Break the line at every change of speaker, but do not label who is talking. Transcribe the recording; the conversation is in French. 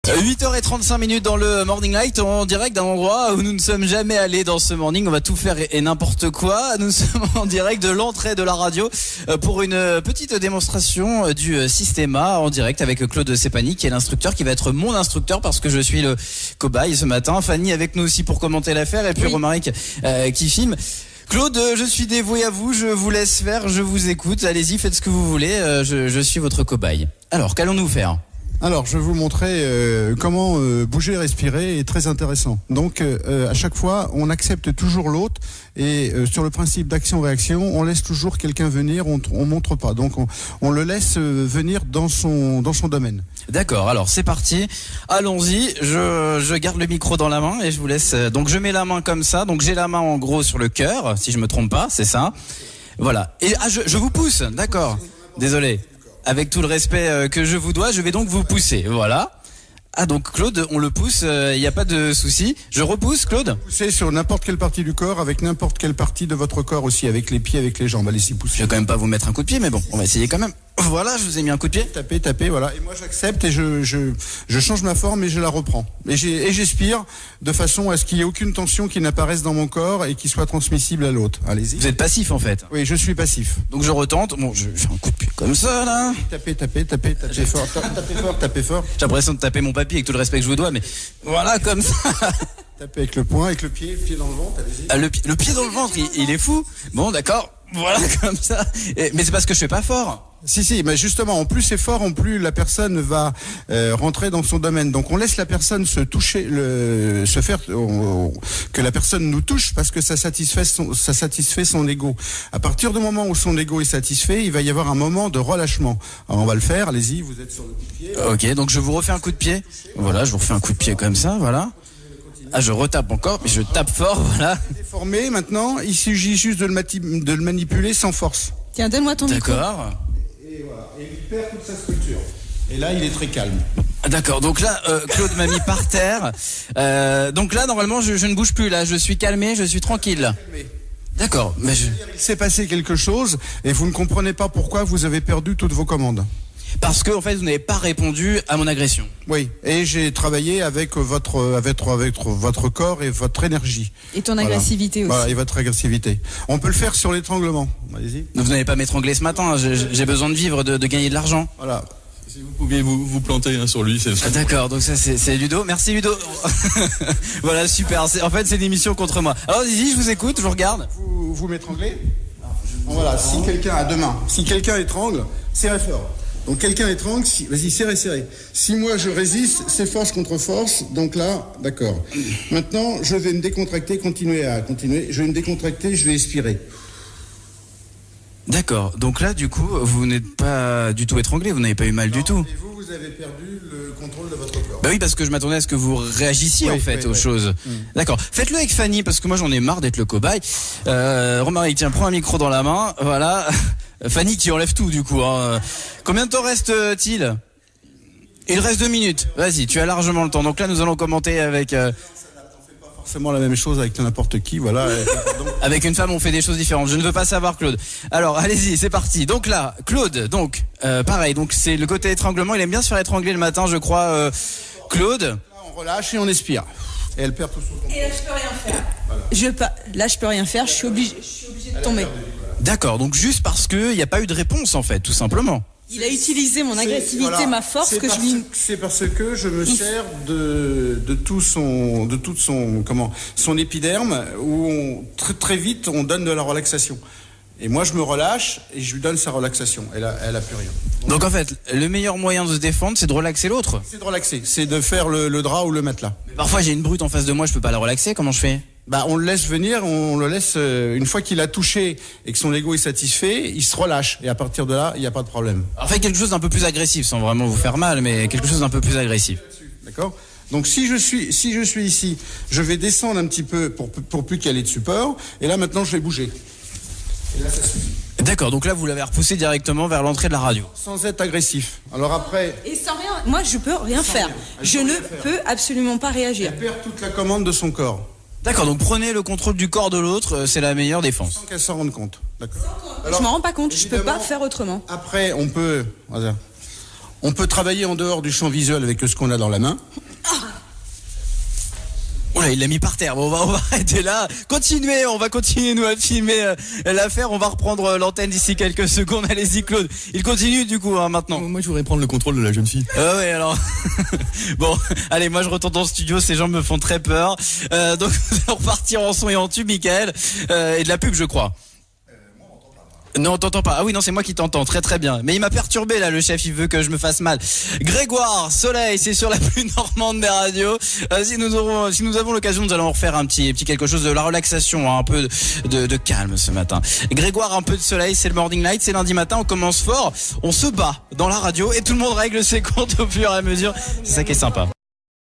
8h35 dans le Morning Light en direct d'un endroit où nous ne sommes jamais allés dans ce morning. On va tout faire et n'importe quoi. Nous sommes en direct de l'entrée de la radio pour une petite démonstration du Systema en direct avec Claude Sepani qui est l'instructeur, qui va être mon instructeur parce que je suis le cobaye ce matin. Fanny avec nous aussi pour commenter l'affaire et puis Romaric qui filme. Claude, je suis dévoué à vous, je vous laisse faire, je vous écoute. Allez-y, faites ce que vous voulez, je suis votre cobaye. Alors, qu'allons-nous faire ?
Alors, je vais vous montrer comment bouger et respirer est très intéressant. Donc, à chaque fois, on accepte toujours l'autre et sur le principe d'action-réaction, on laisse toujours quelqu'un venir, on montre pas. Donc, on le laisse venir dans son domaine.
D'accord, alors c'est parti. Allons-y, je garde le micro dans la main et je vous laisse. Donc, je mets la main comme ça. Donc, j'ai la main en gros sur le cœur, si je me trompe pas, c'est ça. Voilà. Et je vous pousse, d'accord. Désolé. Avec tout le respect que je vous dois, je vais donc vous pousser. Voilà. Ah donc Claude, on le pousse, il n'y a pas de souci. Je repousse Claude.
Poussez sur n'importe quelle partie du corps, avec n'importe quelle partie de votre corps aussi, avec les pieds, avec les jambes. Allez-y, poussez.
Je vais quand même pas vous mettre un coup de pied, mais bon, on va essayer quand même. Voilà, je vous ai mis un coup de pied.
Tapez, voilà. Et moi j'accepte et je change ma forme et je la reprends. Et j'expire de façon à ce qu'il n'y ait aucune tension qui n'apparaisse dans mon corps et qui soit transmissible à l'autre. Allez-y.
Vous êtes passif en fait.
Oui, je suis passif.
Donc je retente. Bon, je fais un coup de pied comme ça là.
Tapez fort, tapez fort.
J'ai l'impression de taper mon papier avec tout le respect que je vous dois, mais voilà comme ça.
Tapez avec le poing, avec le pied dans le ventre, allez-y.
Ah, le pied dans le ventre, il est fou. Bon, d'accord. Voilà comme ça. Mais c'est parce que je fais pas fort.
Si, mais justement, en plus c'est fort, en plus la personne va rentrer dans son domaine. Donc on laisse la personne se toucher, que la personne nous touche parce que ça satisfait son ego. À partir du moment où son ego est satisfait, il va y avoir un moment de relâchement. Alors on va le faire, allez-y, vous êtes sur le coup de pied.
Ok, donc je vous refais un coup de pied. Voilà, je vous refais un coup de pied comme ça, voilà. Ah, je retape encore, mais je tape fort, voilà.
Déformé, maintenant, il s'agit juste de le manipuler sans force.
Tiens, donne-moi ton micro.
D'accord.
Et voilà, et il perd toute sa structure. Et là, il est très calme.
D'accord, donc là, Claude m'a mis par terre. Donc là, normalement, je ne bouge plus, là. Je suis calmé, je suis tranquille. D'accord, mais
il s'est passé quelque chose et vous ne comprenez pas pourquoi vous avez perdu toutes vos commandes.
Parce que, en fait, vous n'avez pas répondu à mon agression.
Oui, et j'ai travaillé avec votre corps et votre énergie.
Et ton agressivité aussi.
Voilà, et votre agressivité. On peut le faire sur l'étranglement. Allez-y.
Vous n'allez pas m'étrangler ce matin, j'ai besoin de vivre, de gagner de l'argent.
Voilà.
Si vous pouviez vous planter sur lui, c'est ça.
D'accord, donc ça c'est Ludo. Merci Ludo. Voilà, super. En fait, c'est l'émission contre moi. Alors, allez-y, je vous écoute, je vous regarde.
Vous m'étranglez ? Voilà, si quelqu'un a deux mains, si quelqu'un étrangle, serrez fort. Donc quelqu'un étrangle, vas-y, serrez. Si moi je résiste, c'est force contre force, donc là, d'accord. Maintenant, je vais me décontracter, continuer. Je vais me décontracter, je vais expirer.
D'accord, donc là, du coup, vous n'êtes pas du tout étranglé, vous n'avez pas eu mal du tout.
Et vous avez perdu le contrôle de votre corps.
Bah oui, parce que je m'attendais à ce que vous réagissiez aux choses. D'accord, faites-le avec Fanny, parce que moi j'en ai marre d'être le cobaye. Romaric, tiens, prends un micro dans la main, voilà. Fanny qui enlève tout du coup. Hein. Combien de temps reste-t-il ? Il reste 2 minutes. Vas-y, tu as largement le temps. Donc là, nous allons commenter avec...
Forcément la même chose avec n'importe qui, voilà.
Avec une femme, on fait des choses différentes. Je ne veux pas savoir, Claude. Alors, allez-y, c'est parti. Donc là, Claude, donc, pareil. Donc c'est le côté étranglement. Il aime bien se faire étrangler le matin, je crois. Claude.
Là, on relâche et on expire. Et elle perd tout son contrôle.
Et là, je peux rien faire. Voilà. Là, je peux rien faire. Je suis obligé de tomber.
D'accord, donc juste parce qu'il n'y a pas eu de réponse en fait, tout simplement.
Il a utilisé mon agressivité, ma force
c'est parce que je me sers de tout son son épiderme où très vite on donne de la relaxation. Et moi je me relâche et je lui donne sa relaxation. Elle a plus rien.
Donc en fait, le meilleur moyen de se défendre, c'est de relaxer l'autre.
C'est de relaxer, c'est de faire le drap ou le matelas.
Mais parfois j'ai une brute en face de moi, je peux pas la relaxer, comment je fais ?
Bah, on le laisse venir, on le laisse, une fois qu'il a touché et que son ego est satisfait, il se relâche. Et à partir de là, il n'y a pas de problème.
Alors faites quelque chose d'un peu plus agressif, sans vraiment vous faire mal, mais quelque chose d'un peu plus agressif.
D'accord ? Donc si je suis ici, je vais descendre un petit peu pour plus qu'elle ait de support. Et là, maintenant, je vais bouger. Et là, ça suffit.
D'accord, donc là, vous l'avez repoussé directement vers l'entrée de la radio.
Sans être agressif. Alors après...
Et sans rien... Moi, je peux rien faire. Je ne peux absolument pas réagir.
Elle perd toute la commande de son corps.
D'accord, donc prenez le contrôle du corps de l'autre, c'est la meilleure défense.
Sans qu'elle s'en rende compte. D'accord.
Alors, je m'en rends pas compte, je peux pas faire autrement.
Après, on peut On peut travailler en dehors du champ visuel avec ce qu'on a dans la main.
Oula, il l'a mis par terre. Bon, on va arrêter là. Continuez, on va continuer nous à filmer l'affaire. On va reprendre l'antenne d'ici quelques secondes. Allez-y Claude. Il continue du coup maintenant.
Moi, je voudrais prendre le contrôle de la jeune fille.
Ouais, alors. Bon, allez, moi je retourne dans le studio. Ces gens me font très peur. Donc nous allons repartir en son et en tube, Michael. Et de la pub, je crois. Non, on t'entend pas. Ah oui, non, c'est moi qui t'entends. Très très bien. Mais il m'a perturbé là, le chef. Il veut que je me fasse mal. Grégoire, Soleil, c'est sur la plus normande des radios. Si nous avons l'occasion, nous allons refaire un petit quelque chose de la relaxation, hein, un peu de calme ce matin. Grégoire, un peu de soleil, c'est le Morning Light, c'est lundi matin. On commence fort. On se bat dans la radio et tout le monde règle ses comptes au fur et à mesure. C'est ça qui est sympa.